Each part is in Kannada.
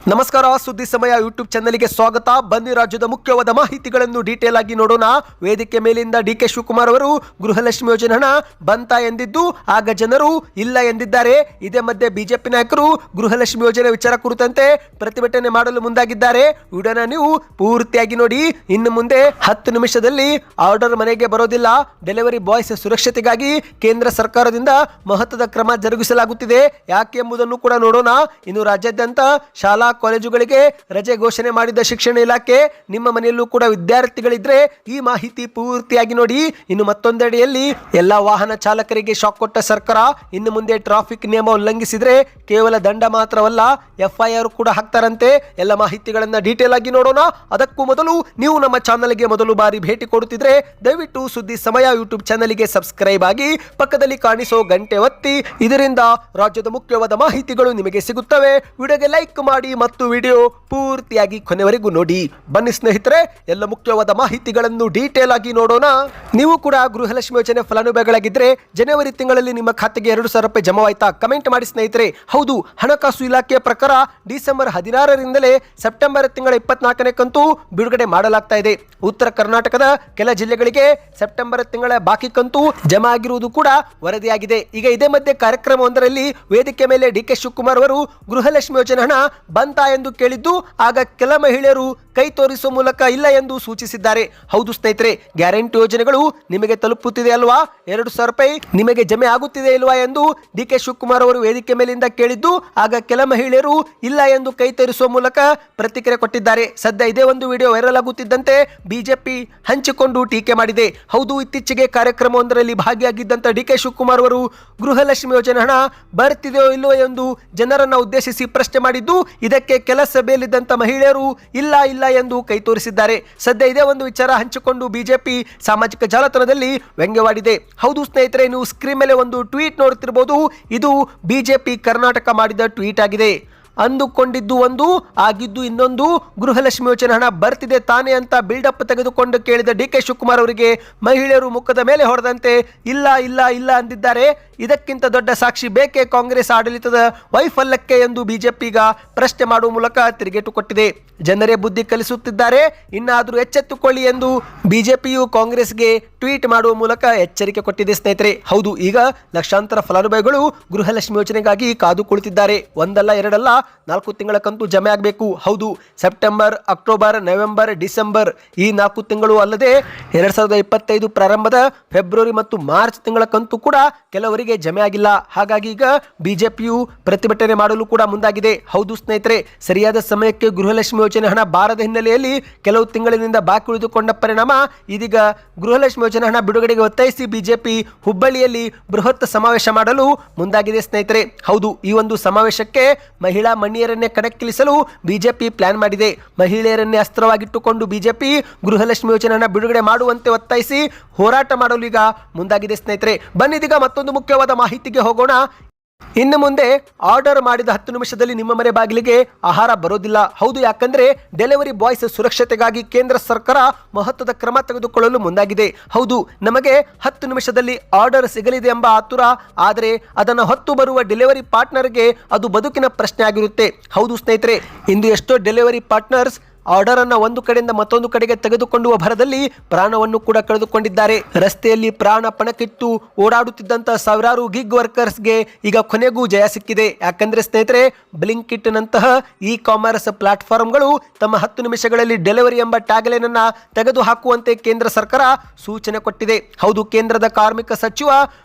ನಮಸ್ಕಾರ, ಸುದ್ದಿ ಸಮಯ ಯೂಟ್ಯೂಬ್ ಚಾನೆಲ್ಗೆ ಸ್ವಾಗತ. ಬನ್ನಿ ರಾಜ್ಯದ ಮುಖ್ಯವಾದ ಮಾಹಿತಿಗಳನ್ನು ಡೀಟೇಲ್ ಆಗಿ ನೋಡೋಣ. ವೇದಿಕೆ ಮೇಲಿಂದ ಡಿ.ಕೆ. ಶಿವಕುಮಾರ್ ಅವರು ಗೃಹಲಕ್ಷ್ಮಿ ಯೋಜನೆ ಹಣ ಬಂತ ಎಂದಿದ್ದು, ಆಗ ಜನರು ಇಲ್ಲ ಎಂದಿದ್ದಾರೆ. ಇದೇ ಮಧ್ಯೆ ಬಿಜೆಪಿ ನಾಯಕರು ಗೃಹಲಕ್ಷ್ಮಿ ಯೋಜನೆ ವಿಚಾರ ಕುರಿತಂತೆ ಪ್ರತಿಭಟನೆ ಮಾಡಲು ಮುಂದಾಗಿದ್ದಾರೆ. ವಿಡಿಯೋನ ನೀವು ಪೂರ್ತಿಯಾಗಿ ನೋಡಿ. ಇನ್ನು ಮುಂದೆ 10 ನಿಮಿಷದಲ್ಲಿ ಆರ್ಡರ್ ಮನೆಗೆ ಬರೋದಿಲ್ಲ. ಡೆಲಿವರಿ ಬಾಯ್ಸ್ ಸುರಕ್ಷತೆಗಾಗಿ ಕೇಂದ್ರ ಸರ್ಕಾರದಿಂದ ಮಹತ್ವದ ಕ್ರಮ ಜರುಗಿಸಲಾಗುತ್ತಿದೆ. ಯಾಕೆ ಎಂಬುದನ್ನು ಕೂಡ ನೋಡೋಣ. ಇನ್ನು ರಾಜ್ಯಾದ್ಯಂತ ಶಾಲಾ ಕಾಲೇಜುಗಳಿಗೆ ರಜೆ ಘೋಷಣೆ ಮಾಡಿದ ಶಿಕ್ಷಣ ಇಲಾಖೆ. ನಿಮ್ಮ ಮನೆಯಲ್ಲೂ ಕೂಡ ವಿದ್ಯಾರ್ಥಿಗಳಿದ್ರೆ ಈ ಮಾಹಿತಿ ಪೂರ್ತಿಯಾಗಿ ನೋಡಿ. ಇನ್ನು ಮತ್ತೊಂದೆಡೆಯಲ್ಲಿ ಎಲ್ಲಾ ವಾಹನ ಚಾಲಕರಿಗೆ ಶಾಕ್ ಕೊಟ್ಟ ಸರ್ಕಾರ. ಇನ್ನು ಮುಂದೆ ಟ್ರಾಫಿಕ್ ನಿಯಮ ಉಲ್ಲಂಘಿಸಿದ್ರೆ ಕೇವಲ ದಂಡ ಮಾತ್ರವಲ್ಲ, FIR ಕೂಡ ಹಾಕ್ತಾರಂತೆ. ಎಲ್ಲ ಮಾಹಿತಿಗಳನ್ನ ಡೀಟೇಲ್ ಆಗಿ ನೋಡೋಣ. ಅದಕ್ಕೂ ಮೊದಲು ನೀವು ನಮ್ಮ ಚಾನಲ್ಗೆ ಮೊದಲು ಬಾರಿ ಭೇಟಿ ಕೊಡುತ್ತಿದ್ರೆ ದಯವಿಟ್ಟು ಸುದ್ದಿ ಸಮಯ ಯೂಟ್ಯೂಬ್ ಚಾನಲ್ಗೆ ಸಬ್ಸ್ಕ್ರೈಬ್ ಆಗಿ ಪಕ್ಕದಲ್ಲಿ ಕಾಣಿಸೋ ಗಂಟೆ ಒತ್ತಿ. ಇದರಿಂದ ರಾಜ್ಯದ ಮುಖ್ಯವಾದ ಮಾಹಿತಿಗಳು ನಿಮಗೆ ಸಿಗುತ್ತವೆ. ವಿಡಿಯೋಗೆ ಲೈಕ್ ಮಾಡಿ ಮತ್ತು ವಿಡಿಯೋ ಪೂರ್ತಿಯಾಗಿ ಕೊನೆವರೆಗೂ ನೋಡಿ. ಬನ್ನಿ ಸ್ನೇಹಿತರೆ, ಎಲ್ಲ ಮುಖ್ಯವಾದ ಮಾಹಿತಿಗಳನ್ನು ಡೀಟೇಲ್ ಆಗಿ ನೋಡೋಣ. ನೀವು ಕೂಡ ಗೃಹಲಕ್ಷ್ಮಿ ಯೋಜನೆ ಫಲಾನುಭವಿಗಳಾಗಿದ್ರೆ ಜನವರಿ ತಿಂಗಳಲ್ಲಿ ನಿಮ್ಮ ಖಾತೆಗೆ 2,000 ರೂಪಾಯಿ ಜಮಾವಾಯ್ತಾ? ಕಮೆಂಟ್ ಮಾಡಿ ಸ್ನೇಹಿತರೆ. ಹೌದು, ಹಣಕಾಸು ಇಲಾಖೆಯ ಪ್ರಕಾರ ಡಿಸೆಂಬರ್ 16ರಿಂದಲೇ ಸೆಪ್ಟೆಂಬರ್ ತಿಂಗಳ 24ನೇ ಕಂತು ಬಿಡುಗಡೆ ಮಾಡಲಾಗ್ತಾ ಇದೆ. ಉತ್ತರ ಕರ್ನಾಟಕದ ಕೆಲ ಜಿಲ್ಲೆಗಳಿಗೆ ಸೆಪ್ಟೆಂಬರ್ ತಿಂಗಳ ಬಾಕಿ ಕಂತು ಜಮಾ ಆಗಿರುವುದು ಕೂಡ ವರದಿಯಾಗಿದೆ. ಈಗ ಇದೇ ಮಧ್ಯೆ ಕಾರ್ಯಕ್ರಮವೊಂದರಲ್ಲಿ ವೇದಿಕೆ ಮೇಲೆ ಡಿ.ಕೆ. ಶಿವಕುಮಾರ್ ಅವರು ಗೃಹಲಕ್ಷ್ಮಿ ಯೋಜನೆ ಹಣ ಬಂತ ಎಂದು ಕೇಳಿದ್ದು, ಆಗ ಕೆಲ ಮಹಿಳೆಯರು ಕೈ ತೋರಿಸುವ ಮೂಲಕ ಇಲ್ಲ ಎಂದು ಸೂಚಿಸಿದ್ದಾರೆ. ಹೌದು ಸ್ನೇಹಿತರೆ, ಗ್ಯಾರಂಟಿ ಯೋಜನೆಗಳು ನಿಮಗೆ ತಲುಪುತ್ತಿದೆ ಅಲ್ವಾ? 2,000 ರೂಪಾಯಿ ನಿಮಗೆ ಜಮೆ ಆಗುತ್ತಿದೆ ಇಲ್ವಾ ಎಂದು ಡಿ.ಕೆ. ಶಿವಕುಮಾರ್ ಅವರು ವೇದಿಕೆ ಮೇಲಿಂದ ಕೇಳಿದ್ದು, ಆಗ ಕೆಲ ಮಹಿಳೆಯರು ಇಲ್ಲ ಎಂದು ಕೈ ತೋರಿಸುವ ಮೂಲಕ ಪ್ರತಿಕ್ರಿಯೆ ಕೊಟ್ಟಿದ್ದಾರೆ. ಸದ್ಯ ಇದೇ ಒಂದು ವಿಡಿಯೋ ವೈರಲ್ ಆಗುತ್ತಿದ್ದಂತೆ ಬಿಜೆಪಿ ಹಂಚಿಕೊಂಡು ಟೀಕೆ ಮಾಡಿದೆ. ಹೌದು, ಇತ್ತೀಚೆಗೆ ಕಾರ್ಯಕ್ರಮವೊಂದರಲ್ಲಿ ಭಾಗಿಯಾಗಿದ್ದಂತ ಡಿ.ಕೆ. ಶಿವಕುಮಾರ್ ಅವರು ಗೃಹಲಕ್ಷ್ಮಿ ಯೋಜನೆ ಹಣ ಬರ್ತಿದೆಯೋ ಇಲ್ಲೋ ಎಂದು ಜನರನ್ನ ಉದ್ದೇಶಿಸಿ ಪ್ರಶ್ನೆ ಮಾಡಿದ್ದು, ಇದಕ್ಕೆ ಕೆಲ ಸಭೆಯಲ್ಲಿದ್ದಂತ ಮಹಿಳೆಯರು ಇಲ್ಲ ಇಲ್ಲ ಎಂದು ಕೈ ತೋರಿಸಿದ್ದಾರೆ. ಸದ್ಯ ಇದೇ ಒಂದು ವಿಚಾರ ಹಂಚಿಕೊಂಡು ಬಿಜೆಪಿ ಸಾಮಾಜಿಕ ಜಾಲತಾಣದಲ್ಲಿ ವ್ಯಂಗ್ಯವಾಡಿದೆ. ಹೌದು ಸ್ನೇಹಿತರೆ, ನೀವು ಸ್ಕ್ರೀನ್ ಮೇಲೆ ಒಂದು ಟ್ವೀಟ್ ನೋಡುತ್ತಿರಬಹುದು. ಇದು ಬಿಜೆಪಿ ಕರ್ನಾಟಕ ಮಾಡಿದ ಟ್ವೀಟ್ ಆಗಿದೆ. ಅಂದುಕೊಂಡಿದ್ದು ಒಂದು, ಆಗಿದ್ದು ಇನ್ನೊಂದು. ಗೃಹಲಕ್ಷ್ಮಿ ಯೋಜನೆ ಹಣ ಬರ್ತಿದೆ ತಾನೆ ಅಂತ ಬಿಲ್ಡಪ್ ತೆಗೆದುಕೊಂಡು ಕೇಳಿದ ಡಿ.ಕೆ. ಶಿವಕುಮಾರ್ ಅವರಿಗೆ ಮಹಿಳೆಯರು ಮುಖದ ಮೇಲೆ ಹೊಡೆದಂತೆ ಇಲ್ಲ ಇಲ್ಲ ಇಲ್ಲ ಅಂದಿದ್ದಾರೆ. ಇದಕ್ಕಿಂತ ದೊಡ್ಡ ಸಾಕ್ಷಿ ಬೇಕೇ ಕಾಂಗ್ರೆಸ್ ಆಡಳಿತದ ವೈಫಲ್ಯಕ್ಕೆ ಎಂದು ಬಿಜೆಪಿ ಈಗ ಪ್ರಶ್ನೆ ಮಾಡುವ ಮೂಲಕ ತಿರುಗೇಟು ಕೊಟ್ಟಿದೆ. ಜನರೇ ಬುದ್ಧಿ ಕಲಿಸುತ್ತಿದ್ದಾರೆ, ಇನ್ನಾದರೂ ಎಚ್ಚೆತ್ತುಕೊಳ್ಳಿ ಎಂದು ಬಿಜೆಪಿಯು ಕಾಂಗ್ರೆಸ್ಗೆ ಟ್ವೀಟ್ ಮಾಡುವ ಮೂಲಕ ಎಚ್ಚರಿಕೆ ಕೊಟ್ಟಿದೆ ಸ್ನೇಹಿತರೆ. ಹೌದು, ಈಗ ಲಕ್ಷಾಂತರ ಫಲಾನುಭವಿಗಳು ಗೃಹಲಕ್ಷ್ಮಿ ಯೋಜನೆಗಾಗಿ ಕಾದು ಕುಳಿತಿದ್ದಾರೆ. ಒಂದಲ್ಲ ಎರಡಲ್ಲ, 4 ತಿಂಗಳ ಕಂತು ಜಮೆ ಆಗಬೇಕು. ಹೌದು, ಸೆಪ್ಟೆಂಬರ್, ಅಕ್ಟೋಬರ್, ನವೆಂಬರ್, ಡಿಸೆಂಬರ್ ಈ 4 ತಿಂಗಳು ಅಲ್ಲದೆ 2025 ಪ್ರಾರಂಭದ ಫೆಬ್ರವರಿ ಮತ್ತು ಮಾರ್ಚ್ ತಿಂಗಳ ಕಂತು ಕೂಡ ಕೆಲವರಿಗೆ ಜಮೆ ಆಗಿಲ್ಲ. ಹಾಗಾಗಿ ಈಗ ಬಿಜೆಪಿಯು ಪ್ರತಿಭಟನೆ ಮಾಡಲು ಕೂಡ ಮುಂದಾಗಿದೆ. ಹೌದು ಸ್ನೇಹಿತರೆ, ಸರಿಯಾದ ಸಮಯಕ್ಕೆ ಗೃಹಲಕ್ಷ್ಮಿ ಯೋಜನೆ ಹಣ ಬಾರದ ಹಿನ್ನೆಲೆಯಲ್ಲಿ ಕೆಲವು ತಿಂಗಳಿನಿಂದ ಬಾಕಿ ಉಳಿದುಕೊಂಡ ಪರಿಣಾಮ ಇದೀಗ ಗೃಹಲಕ್ಷ್ಮಿ ಯೋಜನೆ ಹಣ ಬಿಡುಗಡೆಗೆ ಒತ್ತಾಯಿಸಿ ಬಿಜೆಪಿ ಹುಬ್ಬಳ್ಳಿಯಲ್ಲಿ ಬೃಹತ್ ಸಮಾವೇಶ ಮಾಡಲು ಮುಂದಾಗಿದೆ ಸ್ನೇಹಿತರೆ. ಹೌದು, ಈ ಒಂದು ಸಮಾವೇಶಕ್ಕೆ ಮಹಿಳಾ ಮಣಿಯರನ್ನೇ ಕಣಕ್ಕಿಳಿಸಲು ಬಿಜೆಪಿ ಪ್ಲಾನ್ ಮಾಡಿದೆ. ಮಹಿಳೆಯರನ್ನೇ ಅಸ್ತ್ರವಾಗಿಟ್ಟುಕೊಂಡು ಬಿಜೆಪಿ ಗೃಹಲಕ್ಷ್ಮಿ ಯೋಜನೆ ಹಣ ಬಿಡುಗಡೆ ಮಾಡುವಂತೆ ಒತ್ತಾಯಿಸಿ ಹೋರಾಟ ಮಾಡಲು ಈಗ ಮುಂದಾಗಿದೆ ಸ್ನೇಹಿತರೆ. ಬನ್ನಿದೀಗ ಮತ್ತೊಂದು ಮುಖ್ಯವಾದ ಮಾಹಿತಿಗೆ ಹೋಗೋಣ. ಇನ್ನು ಮುಂದೆ ಆರ್ಡರ್ ಮಾಡಿದ 10 ನಿಮಿಷದಲ್ಲಿ ನಿಮ್ಮ ಮನೆ ಬಾಗಿಲಿಗೆ ಆಹಾರ ಬರೋದಿಲ್ಲ. ಹೌದು, ಯಾಕಂದ್ರೆ ಡೆಲಿವರಿ ಬಾಯ್ಸ್ ಸುರಕ್ಷತೆಗಾಗಿ ಕೇಂದ್ರ ಸರ್ಕಾರ ಮಹತ್ವದ ಕ್ರಮ ತೆಗೆದುಕೊಳ್ಳಲು ಮುಂದಾಗಿದೆ. ಹೌದು, ನಮಗೆ 10 ನಿಮಿಷದಲ್ಲಿ ಆರ್ಡರ್ ಸಿಗಲಿದೆ ಎಂಬ ಆತುರ, ಆದರೆ ಅದನ್ನು ಹೊತ್ತು ಬರುವ ಡೆಲಿವರಿ ಪಾರ್ಟ್ನರ್ಗೆ ಅದು ಬದುಕಿನ ಪ್ರಶ್ನೆ ಆಗಿರುತ್ತೆ. ಹೌದು ಸ್ನೇಹಿತರೆ, ಇಂದು ಎಷ್ಟೋ ಡೆಲಿವರಿ ಪಾರ್ಟ್ನರ್ಸ್ ಆರ್ಡರ್ ಅನ್ನ ಒಂದು ಕಡೆಯಿಂದ ಮತ್ತೊಂದು ಕಡೆಗೆ ತೆಗೆದುಕೊಳ್ಳುವ ಭರದಲ್ಲಿ ಪ್ರಾಣವನ್ನು ಕೂಡ ಕಳೆದುಕೊಂಡಿದ್ದಾರೆ. ರಸ್ತೆಯಲ್ಲಿ ಪ್ರಾಣ ಪಣಕ್ಕಿಟ್ಟು ಓಡಾಡುತ್ತಿದ್ದಂತ ಸಾವಿರಾರು ಗಿಗ್ ವರ್ಕರ್ಸ್ಗೆ ಈಗ ಕೊನೆಗೂ ಜಯ ಸಿಕ್ಕಿದೆ. ಯಾಕಂದ್ರೆ ಸ್ನೇಹಿತರೆ, ಬ್ಲಿಂಕಿಟ್ ನಂತಹ ಇ ಕಾಮರ್ಸ್ ಪ್ಲಾಟ್ಫಾರ್ಮ್ಗಳು ತಮ್ಮ 10 ನಿಮಿಷಗಳಲ್ಲಿ ಡೆಲಿವರಿ ಎಂಬ ಟ್ಯಾಗ್ಲೈನ್ ಅನ್ನ ತೆಗೆದು ಹಾಕುವಂತೆ ಕೇಂದ್ರ ಸರ್ಕಾರ ಸೂಚನೆ ಕೊಟ್ಟಿದೆ. ಹೌದು, ಕೇಂದ್ರದ ಕಾರ್ಮಿಕ ಸಚಿವ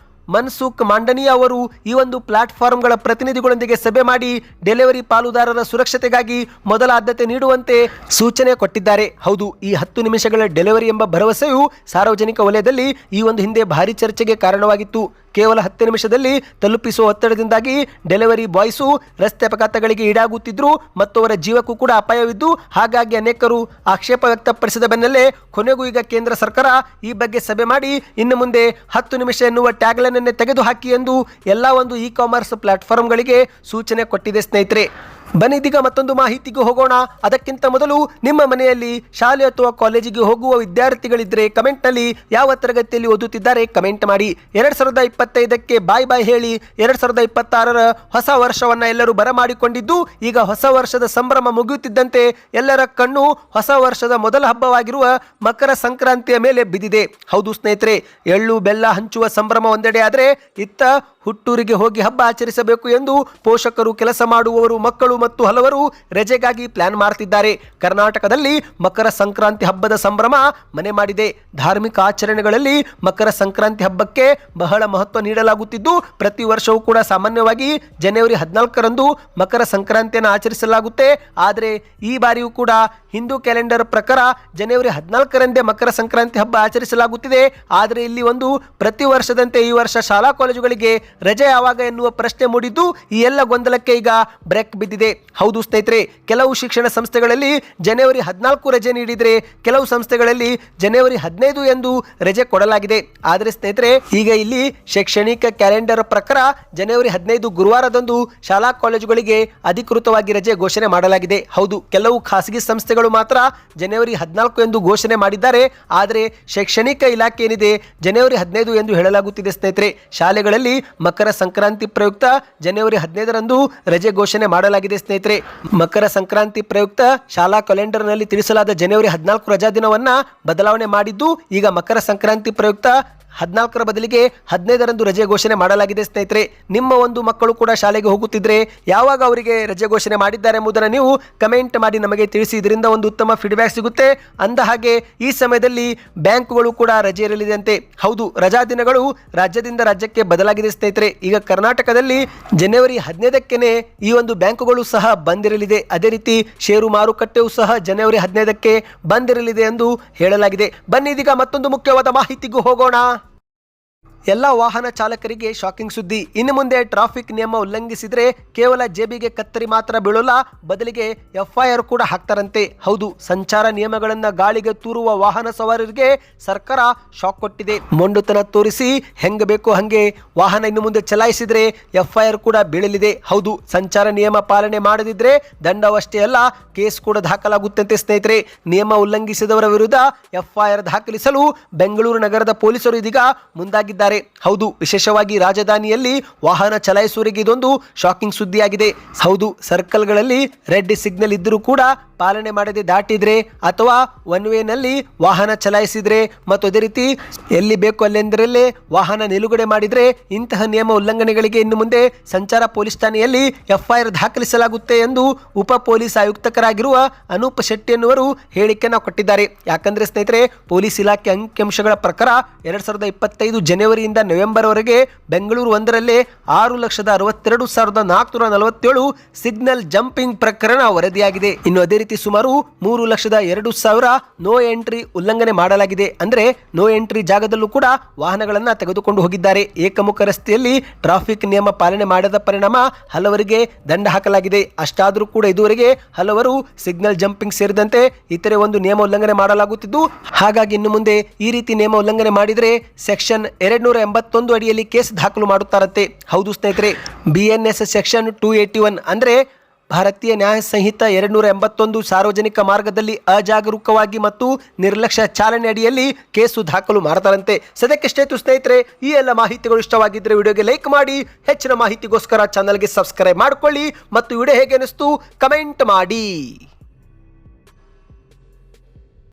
ಮನ್ಸುಖ್ ಮಾಂಡನಿಯಾ ಅವರು ಈ ಒಂದು ಪ್ಲಾಟ್ಫಾರ್ಮ್ಗಳ ಪ್ರತಿನಿಧಿಗಳೊಂದಿಗೆ ಸಭೆ ಮಾಡಿ ಡೆಲಿವರಿ ಪಾಲುದಾರರ ಸುರಕ್ಷತೆಗಾಗಿ ಮೊದಲ ಆದ್ಯತೆ ನೀಡುವಂತೆ ಸೂಚನೆ ಕೊಟ್ಟಿದ್ದಾರೆ. ಹೌದು, ಈ 10 ನಿಮಿಷಗಳ ಡೆಲಿವರಿ ಎಂಬ ಭರವಸೆಯು ಸಾರ್ವಜನಿಕ ವಲಯದಲ್ಲಿ ಈ ಒಂದು ಹಿಂದೆ ಭಾರಿ ಚರ್ಚೆಗೆ ಕಾರಣವಾಗಿತ್ತು. ಕೇವಲ 10 ನಿಮಿಷದಲ್ಲಿ ತಲುಪಿಸುವ ಒತ್ತಡದಿಂದಾಗಿ ಡೆಲಿವರಿ ಬಾಯ್ಸು ರಸ್ತೆ ಅಪಘಾತಗಳಿಗೆ ಈಡಾಗುತ್ತಿದ್ರು ಮತ್ತು ಅವರ ಜೀವಕ್ಕೂ ಕೂಡ ಅಪಾಯವಿದ್ದು, ಹಾಗಾಗಿ ಅನೇಕರು ಆಕ್ಷೇಪ ವ್ಯಕ್ತಪಡಿಸಿದ ಬೆನ್ನಲ್ಲೇ ಕೊನೆಗೂ ಈಗ ಕೇಂದ್ರ ಸರ್ಕಾರ ಈ ಬಗ್ಗೆ ಸಭೆ ಮಾಡಿ ಇನ್ನು ಮುಂದೆ 10 ನಿಮಿಷ ಎನ್ನುವ ಟ್ಯಾಗ್ಲೈನ್ ಅನ್ನೇ ತೆಗೆದುಹಾಕಿ ಎಂದು ಎಲ್ಲ ಒಂದು ಇ ಕಾಮರ್ಸ್ ಪ್ಲಾಟ್ಫಾರ್ಮ್ಗಳಿಗೆ ಸೂಚನೆ ಕೊಟ್ಟಿದೆ ಸ್ನೇಹಿತರೆ. ಬನ್ನಿ ಇದೀಗ ಮತ್ತೊಂದು ಮಾಹಿತಿಗೆ ಹೋಗೋಣ. ಅದಕ್ಕಿಂತ ಮೊದಲು ನಿಮ್ಮ ಮನೆಯಲ್ಲಿ ಶಾಲೆ ಅಥವಾ ಕಾಲೇಜಿಗೆ ಹೋಗುವ ವಿದ್ಯಾರ್ಥಿಗಳಿದ್ರೆ ಕಮೆಂಟ್ ನಲ್ಲಿ ಯಾವ ತರಗತಿಯಲ್ಲಿ ಓದುತ್ತಿದ್ದಾರೆ ಕಮೆಂಟ್ ಮಾಡಿ. 2025ಕ್ಕೆ ಬಾಯ್ ಬಾಯ್ ಹೇಳಿ 2026ರ ಹೊಸ ವರ್ಷವನ್ನ ಎಲ್ಲರೂ ಬರಮಾಡಿಕೊಂಡಿದ್ದು, ಈಗ ಹೊಸ ವರ್ಷದ ಸಂಭ್ರಮ ಮುಗಿಯುತ್ತಿದ್ದಂತೆ ಎಲ್ಲರ ಕಣ್ಣು ಹೊಸ ವರ್ಷದ ಮೊದಲ ಹಬ್ಬವಾಗಿರುವ ಮಕರ ಸಂಕ್ರಾಂತಿಯ ಮೇಲೆ ಬಿದ್ದಿದೆ. ಹೌದು ಸ್ನೇಹಿತರೆ, ಎಳ್ಳು ಬೆಲ್ಲ ಹಂಚುವ ಸಂಭ್ರಮ ಒಂದೆಡೆ ಆದರೆ ಇತ್ತ ಹುಟ್ಟೂರಿಗೆ ಹೋಗಿ ಹಬ್ಬ ಆಚರಿಸಬೇಕು ಎಂದು ಪೋಷಕರು, ಕೆಲಸ ಮಾಡುವವರು, ಮಕ್ಕಳು ಮತ್ತು ಹಲವರು ರಜೆಗಾಗಿ ಪ್ಲಾನ್ ಮಾಡ್ತಿದ್ದಾರೆ. ಕರ್ನಾಟಕದಲ್ಲಿ ಮಕರ ಸಂಕ್ರಾಂತಿ ಹಬ್ಬದ ಸಂಭ್ರಮ ಮನೆ ಮಾಡಿದೆ. ಧಾರ್ಮಿಕ ಆಚರಣೆಗಳಲ್ಲಿ ಮಕರ ಸಂಕ್ರಾಂತಿ ಹಬ್ಬಕ್ಕೆ ಬಹಳ ಮಹತ್ವ ನೀಡಲಾಗುತ್ತಿದ್ದು, ಪ್ರತಿ ವರ್ಷವೂ ಕೂಡ ಸಾಮಾನ್ಯವಾಗಿ ಜನವರಿ 14ರಂದು ಮಕರ ಸಂಕ್ರಾಂತಿಯನ್ನು ಆಚರಿಸಲಾಗುತ್ತೆ. ಆದರೆ ಈ ಬಾರಿಯೂ ಕೂಡ ಹಿಂದೂ ಕ್ಯಾಲೆಂಡರ್ ಪ್ರಕಾರ ಜನವರಿ 14ರಂದೇ ಮಕರ ಸಂಕ್ರಾಂತಿ ಹಬ್ಬ ಆಚರಿಸಲಾಗುತ್ತಿದೆ. ಆದರೆ ಇಲ್ಲಿ ಒಂದು ಪ್ರತಿ ವರ್ಷದಂತೆ ಈ ವರ್ಷ ಶಾಲಾ ಕಾಲೇಜುಗಳಿಗೆ ರಜೆ ಯಾವಾಗ ಎನ್ನುವ ಪ್ರಶ್ನೆ ಮೂಡಿದ್ದು, ಈ ಎಲ್ಲ ಗೊಂದಲಕ್ಕೆ ಈಗ ಬ್ರೇಕ್ ಬಿದ್ದಿದೆ. ಹೌದು ಸ್ನೇಹಿತರೆ, ಕೆಲವು ಶಿಕ್ಷಣ ಸಂಸ್ಥೆಗಳಲ್ಲಿ ಜನವರಿ 14 ರಜೆ ನೀಡಿದರೆ ಕೆಲವು ಸಂಸ್ಥೆಗಳಲ್ಲಿ ಜನವರಿ 15 ಎಂದು ರಜೆ ಕೊಡಲಾಗಿದೆ. ಆದರೆ ಸ್ನೇಹಿತರೆ, ಈಗ ಇಲ್ಲಿ ಶೈಕ್ಷಣಿಕ ಕ್ಯಾಲೆಂಡರ್ ಪ್ರಕಾರ ಜನವರಿ 15 ಗುರುವಾರದಂದು ಶಾಲಾ ಕಾಲೇಜುಗಳಿಗೆ ಅಧಿಕೃತವಾಗಿ ರಜೆ ಘೋಷಣೆ ಮಾಡಲಾಗಿದೆ. ಹೌದು, ಕೆಲವು ಖಾಸಗಿ ಸಂಸ್ಥೆಗಳು ಮಾತ್ರ ಜನವರಿ 14 ಎಂದು ಘೋಷಣೆ ಮಾಡಿದ್ದಾರೆ. ಆದರೆ ಶೈಕ್ಷಣಿಕ ಇಲಾಖೆ ಏನಿದೆ ಜನವರಿ 15 ಎಂದು ಹೇಳಲಾಗುತ್ತಿದೆ. ಸ್ನೇಹಿತರೆ, ಶಾಲೆಗಳಲ್ಲಿ ಮಕರ ಸಂಕ್ರಾಂತಿ ಪ್ರಯುಕ್ತ ಜನವರಿ 15ರಂದು ರಜೆ ಘೋಷಣೆ ಮಾಡಲಾಗಿದೆ. ಸ್ನೇಹಿತರೆ, ಮಕರ ಸಂಕ್ರಾಂತಿ ಪ್ರಯುಕ್ತ ಶಾಲಾ ಕ್ಯಾಲೆಂಡರ್ನಲ್ಲಿ ತಿಳಿಸಲಾದ ಜನವರಿ 14 ರಜಾ ದಿನವನ್ನ ಬದಲಾವಣೆ ಮಾಡಿದ್ದು, ಈಗ ಮಕರ ಸಂಕ್ರಾಂತಿ ಪ್ರಯುಕ್ತ 14ರ ಬದಲಿಗೆ 15ರಂದು ರಜೆ ಘೋಷಣೆ ಮಾಡಲಾಗಿದೆ. ಸ್ನೇಹಿತರೆ, ನಿಮ್ಮ ಒಂದು ಮಕ್ಕಳು ಕೂಡ ಶಾಲೆಗೆ ಹೋಗುತ್ತಿದ್ರೆ ಯಾವಾಗ ಅವರಿಗೆ ರಜೆ ಘೋಷಣೆ ಮಾಡಿದ್ದಾರೆ ಎಂಬುದನ್ನು ನೀವು ಕಮೆಂಟ್ ಮಾಡಿ ನಮಗೆ ತಿಳಿಸಿ. ಇದರಿಂದ ಒಂದು ಉತ್ತಮ ಫೀಡ್ಬ್ಯಾಕ್ ಸಿಗುತ್ತೆ. ಅಂದ ಹಾಗೆ ಈ ಸಮಯದಲ್ಲಿ ಬ್ಯಾಂಕುಗಳು ಕೂಡ ರಜೆ ಇರಲಿದೆ. ಹೌದು, ರಜಾ ದಿನಗಳು ರಾಜ್ಯದಿಂದ ರಾಜ್ಯಕ್ಕೆ ಬದಲಾಗಿದೆ. ಸ್ನೇಹಿತರೆ, ಈಗ ಕರ್ನಾಟಕದಲ್ಲಿ ಜನವರಿ 15ಕ್ಕೆ ಈ ಒಂದು ಬ್ಯಾಂಕುಗಳು ಸಹ ಬಂದಿರಲಿದೆ. ಅದೇ ರೀತಿ ಷೇರು ಮಾರುಕಟ್ಟೆಯೂ ಸಹ ಜನವರಿ 15ಕ್ಕೆ ಬಂದಿರಲಿದೆ ಎಂದು ಹೇಳಲಾಗಿದೆ. ಬನ್ನಿ ಇದೀಗ ಮತ್ತೊಂದು ಮುಖ್ಯವಾದ ಮಾಹಿತಿಗೂ ಹೋಗೋಣ. ಎಲ್ಲ ವಾಹನ ಚಾಲಕರಿಗೆ ಶಾಕಿಂಗ್ ಸುದ್ದಿ. ಇನ್ನು ಮುಂದೆ ಟ್ರಾಫಿಕ್ ನಿಯಮ ಉಲ್ಲಂಘಿಸಿದರೆ ಕೇವಲ ಜೇಬಿಗೆ ಕತ್ತರಿ ಮಾತ್ರ ಬೀಳೋಲ್ಲ, ಬದಲಿಗೆ FIR ಕೂಡ ಹಾಕ್ತಾರಂತೆ. ಹೌದು, ಸಂಚಾರ ನಿಯಮಗಳನ್ನು ಗಾಳಿಗೆ ತೂರುವ ವಾಹನ ಸವಾರರಿಗೆ ಸರ್ಕಾರ ಶಾಕ್ ಕೊಟ್ಟಿದೆ. ಮೊಂಡುತನ ತೋರಿಸಿ ಹೆಂಗೆ ಬೇಕೋ ಹಂಗೆ ವಾಹನ ಇನ್ನು ಮುಂದೆ ಚಲಾಯಿಸಿದ್ರೆ FIR ಕೂಡ ಬೀಳಲಿದೆ. ಹೌದು, ಸಂಚಾರ ನಿಯಮ ಪಾಲನೆ ಮಾಡದಿದ್ರೆ ದಂಡವಷ್ಟೇ ಅಲ್ಲ, ಕೇಸ್ ಕೂಡ ದಾಖಲಾಗುತ್ತಂತೆ. ಸ್ನೇಹಿತರೆ, ನಿಯಮ ಉಲ್ಲಂಘಿಸಿದವರ ವಿರುದ್ಧ FIR ದಾಖಲಿಸಲು ಬೆಂಗಳೂರು ನಗರದ ಪೊಲೀಸರು ಇದೀಗ ಮುಂದಾಗಿದ್ದಾರೆ. ಹೌದು, ವಿಶೇಷವಾಗಿ ರಾಜಧಾನಿಯಲ್ಲಿ ವಾಹನ ಚಲಾಯಿಸುವವರಿಗೆ ಇದೊಂದು ಶಾಕಿಂಗ್ ಸುದ್ದಿಯಾಗಿದೆ. ಹೌದು, ಸರ್ಕಲ್ಗಳಲ್ಲಿ ರೆಡ್ ಸಿಗ್ನಲ್ ಇದ್ದರೂ ಕೂಡ ಪಾಲನೆ ಮಾಡದೆ ದಾಟಿದ್ರೆ ಅಥವಾ ಒನ್ ವೇನಲ್ಲಿ ವಾಹನ ಚಲಾಯಿಸಿದ್ರೆ ಮತ್ತು ಅದೇ ರೀತಿ ಎಲ್ಲಿ ಬೇಕು ಅಲ್ಲೆಂದರಲ್ಲೇ ವಾಹನ ನಿಲುಗಡೆ ಮಾಡಿದ್ರೆ ಇಂತಹ ನಿಯಮ ಉಲ್ಲಂಘನೆಗಳಿಗೆ ಇನ್ನು ಮುಂದೆ ಸಂಚಾರ ಪೊಲೀಸ್ ಠಾಣೆಯಲ್ಲಿ FIR ದಾಖಲಿಸಲಾಗುತ್ತೆ ಎಂದು ಉಪ ಪೊಲೀಸ್ ಆಯುಕ್ತರಾಗಿರುವ ಅನೂಪ್ ಶೆಟ್ಟಿ ಎನ್ನುವರು ಹೇಳಿಕೆಯನ್ನು ಕೊಟ್ಟಿದ್ದಾರೆ. ಯಾಕಂದ್ರೆ ಸ್ನೇಹಿತರೆ, ಪೊಲೀಸ್ ಇಲಾಖೆ ಅಂಕಿಅಂಶಗಳ ಪ್ರಕಾರ 2025 ಜನವರಿಯಿಂದ ನವೆಂಬರ್ ವರೆಗೆ ಬೆಂಗಳೂರು ಒಂದರಲ್ಲೇ 6,62,447 ಸಿಗ್ನಲ್ ಜಂಪಿಂಗ್ ಪ್ರಕರಣ ವರದಿಯಾಗಿದೆ. ಇನ್ನು ಅದೇ ರೀತಿ ಸುಮಾರು 3,02,000 ನೋ ಎಂಟ್ರಿ ಉಲ್ಲಂಘನೆ ಮಾಡಲಾಗಿದೆ. ಅಂದ್ರೆ ನೋ ಎಂಟ್ರಿ ಜಾಗದಲ್ಲೂ ಕೂಡ ವಾಹನಗಳನ್ನ ತೆಗೆದುಕೊಂಡು ಹೋಗಿದ್ದಾರೆ. ಏಕಮುಖ ರಸ್ತೆಯಲ್ಲಿ ಟ್ರಾಫಿಕ್ ನಿಯಮ ಪಾಲನೆ ಮಾಡದ ಪರಿಣಾಮ ಹಲವರಿಗೆ ದಂಡ ಹಾಕಲಾಗಿದೆ. ಅಷ್ಟಾದರೂ ಕೂಡ ಇದುವರೆಗೆ ಹಲವರು ಸಿಗ್ನಲ್ ಜಂಪಿಂಗ್ ಸೇರಿದಂತೆ ಇತರೆ ಒಂದು ನಿಯಮ ಉಲ್ಲಂಘನೆ ಮಾಡಲಾಗುತ್ತಿದ್ದು, ಹಾಗಾಗಿ ಇನ್ನು ಮುಂದೆ ಈ ರೀತಿ ನಿಯಮ ಉಲ್ಲಂಘನೆ ಮಾಡಿದರೆ ಸೆಕ್ಷನ್ 281 ಅಡಿಯಲ್ಲಿ ಕೇಸ್ ದಾಖಲು ಮಾಡುತ್ತಾರಂತೆ. ಹೌದು ಸ್ನೇಹಿತರೆ, BNS ಸೆಕ್ಷನ್ 281 ಅಂದ್ರೆ ಭಾರತೀಯ ನ್ಯಾಯ ಸಂಹಿತ 281 ಸಾರ್ವಜನಿಕ ಮಾರ್ಗದಲ್ಲಿ ಅಜಾಗರೂಕವಾಗಿ ಮತ್ತು ನಿರ್ಲಕ್ಷ್ಯ ಚಾಲನೆ ಅಡಿಯಲ್ಲಿ ಕೇಸು ದಾಖಲು ಮಾಡ್ತಾರಂತೆ. ಸದ್ಯಕ್ಕೆ ಸ್ನೇಹಿತರೆ, ಈ ಎಲ್ಲ ಮಾಹಿತಿಗಳು ಇಷ್ಟವಾಗಿದ್ದರೆ ವಿಡಿಯೋಗೆ ಲೈಕ್ ಮಾಡಿ, ಹೆಚ್ಚಿನ ಮಾಹಿತಿಗೋಸ್ಕರ ಚಾನಲ್ಗೆ ಸಬ್ಸ್ಕ್ರೈಬ್ ಮಾಡಿಕೊಳ್ಳಿ ಮತ್ತು ವಿಡಿಯೋ ಹೇಗೆ ಅನಿಸ್ತು ಕಮೆಂಟ್ ಮಾಡಿ.